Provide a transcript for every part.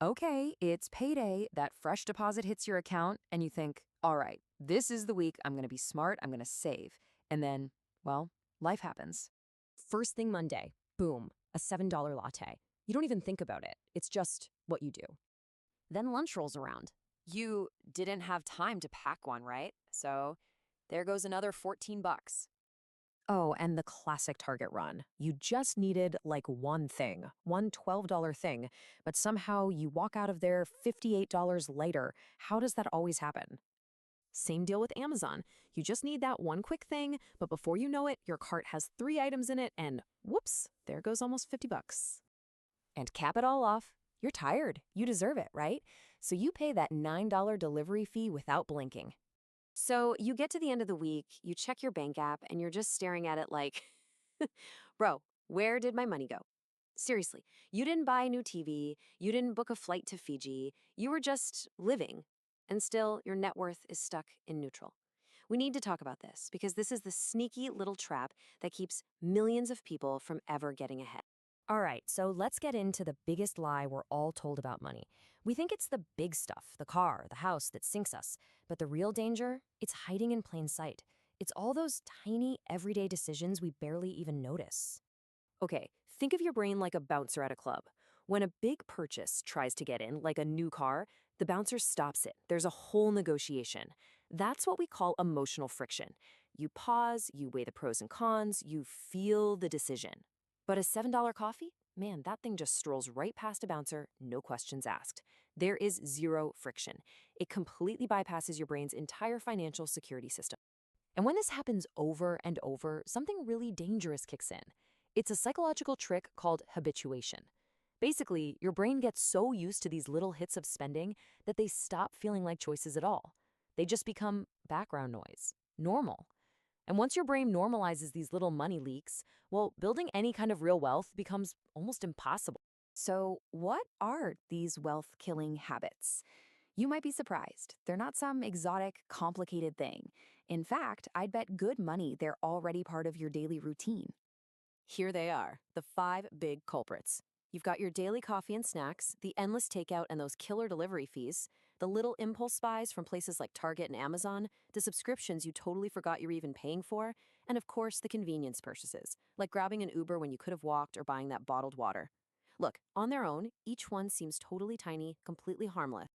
Okay, it's payday, that fresh deposit hits your account, and you think, all right, this is the week I'm going to be smart, I'm going to save. And then, well, life happens. First thing Monday, boom, a $7 latte. You don't even think about it. It's just what you do. Then lunch rolls around. You didn't have time to pack one, right? So there goes another 14 bucks. Oh, and the classic Target run. You just needed like one thing, one $12 thing, but somehow you walk out of there $58 later. How does that always happen? Same deal with Amazon. You just need that one quick thing, but before you know it, your cart has 3 items in it and whoops, there goes almost 50 bucks. And cap it all off, you're tired. You deserve it, right? So you pay that $9 delivery fee without blinking. So you get to the end of the week, you check your bank app, and you're just staring at it like, bro, where did my money go? Seriously, you didn't buy a new TV, you didn't book a flight to Fiji, you were just living. And still, your net worth is stuck in neutral. We need to talk about this because this is the sneaky little trap that keeps millions of people from ever getting ahead. All right, so let's get into the biggest lie we're all told about money. We think it's the big stuff, the car, the house that sinks us. But the real danger, it's hiding in plain sight. It's all those tiny, everyday decisions we barely even notice. Okay, think of your brain like a bouncer at a club. When a big purchase tries to get in, like a new car, the bouncer stops it. There's a whole negotiation. That's what we call emotional friction. You pause, you weigh the pros and cons, you feel the decision. But a $7 coffee? Man, that thing just strolls right past a bouncer, no questions asked. There is zero friction. It completely bypasses your brain's entire financial security system. And when this happens over and over, something really dangerous kicks in. It's a psychological trick called habituation. Basically, your brain gets so used to these little hits of spending that they stop feeling like choices at all. They just become background noise, normal. And once your brain normalizes these little money leaks, well, building any kind of real wealth becomes almost impossible. So, what are these wealth killing habits? You might be surprised. They're not some exotic, complicated thing. In fact, I'd bet good money they're already part of your daily routine. Here they are, the five big culprits. You've got your daily coffee and snacks, the endless takeout and those killer delivery fees, the little impulse buys from places like Target and Amazon, the subscriptions you totally forgot you were even paying for, and of course, the convenience purchases, like grabbing an Uber when you could have walked or buying that bottled water. Look, on their own, each one seems totally tiny, completely harmless.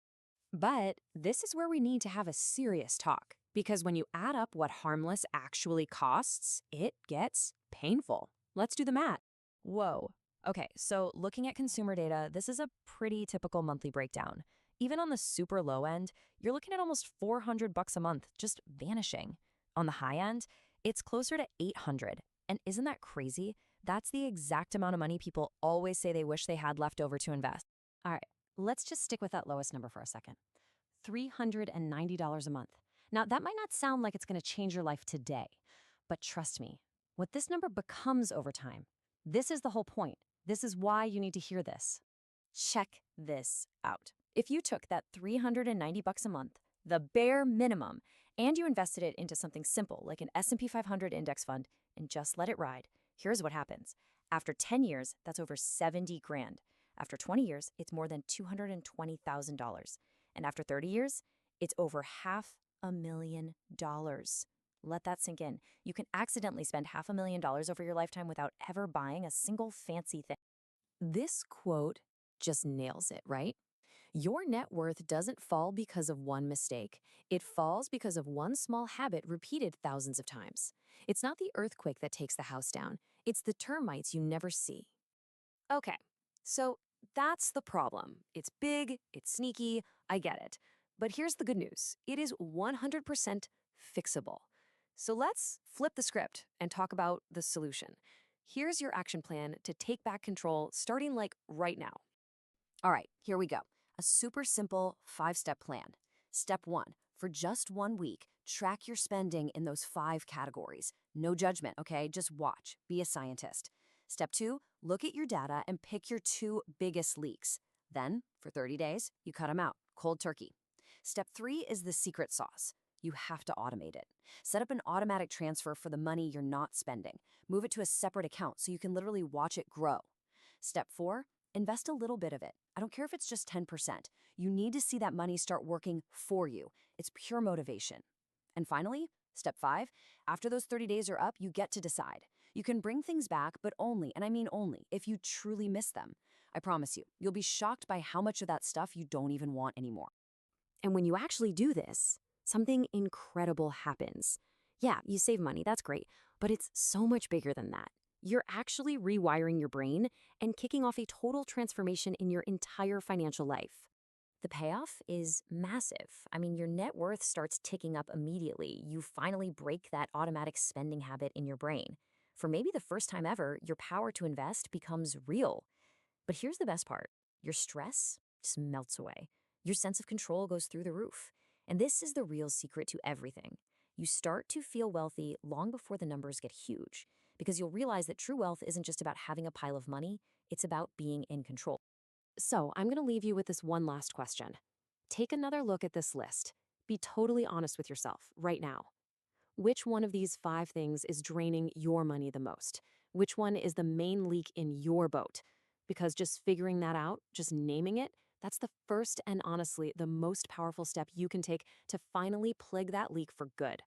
But this is where we need to have a serious talk, because when you add up what harmless actually costs, it gets painful. Let's do the math. Whoa. Okay, so looking at consumer data, this is a pretty typical monthly breakdown. Even on the super low end, you're looking at almost 400 bucks a month just vanishing. On the high end, it's closer to 800. And isn't that crazy? That's the exact amount of money people always say they wish they had left over to invest. All right, let's just stick with that lowest number for a second. $390 a month. Now, that might not sound like it's going to change your life today, but trust me, what this number becomes over time, this is the whole point. This is why you need to hear this. Check this out. If you took that 390 bucks a month, the bare minimum, and you invested it into something simple like an S&P 500 index fund and just let it ride, here's what happens. After 10 years, that's over 70 grand. After 20 years, it's more than $220,000. And after 30 years, it's over $500,000. Let that sink in. You can accidentally spend $500,000 over your lifetime without ever buying a single fancy thing. This quote just nails it, right? Your net worth doesn't fall because of one mistake. It falls because of one small habit repeated thousands of times. It's not the earthquake that takes the house down. It's the termites you never see. Okay, so that's the problem. It's big, it's sneaky, I get it. But here's the good news. It is 100% fixable. So let's flip the script and talk about the solution. Here's your action plan to take back control starting like right now. All right, here we go. A super simple 5-step plan. Step 1, for just 1 week, track your spending in those 5 categories. No judgment, okay? Just watch. Be a scientist. Step 2, look at your data and pick your 2 biggest leaks. Then, for 30 days, you cut them out, cold turkey. Step 3 is the secret sauce. You have to automate it. Set up an automatic transfer for the money you're not spending. Move it to a separate account so you can literally watch it grow. Step 4, Invest a little bit of it. I don't care if it's just 10%. You need to see that money start working for you. It's pure motivation. And finally, step 5, after those 30 days are up, you get to decide. You can bring things back, but only, and I mean only, if you truly miss them. I promise you, you'll be shocked by how much of that stuff you don't even want anymore. And when you actually do this, something incredible happens. Yeah, you save money, that's great, but it's so much bigger than that. You're actually rewiring your brain and kicking off a total transformation in your entire financial life. The payoff is massive. I mean, your net worth starts ticking up immediately. You finally break that automatic spending habit in your brain. For maybe the first time ever, your power to invest becomes real. But here's the best part: your stress just melts away. Your sense of control goes through the roof. And this is the real secret to everything. You start to feel wealthy long before the numbers get huge, because you'll realize that true wealth isn't just about having a pile of money, it's about being in control. So, I'm going to leave you with this one last question. Take another look at this list. Be totally honest with yourself right now. Which one of these 5 things is draining your money the most? Which one is the main leak in your boat? Because just figuring that out, just naming it, that's the first and honestly the most powerful step you can take to finally plug that leak for good.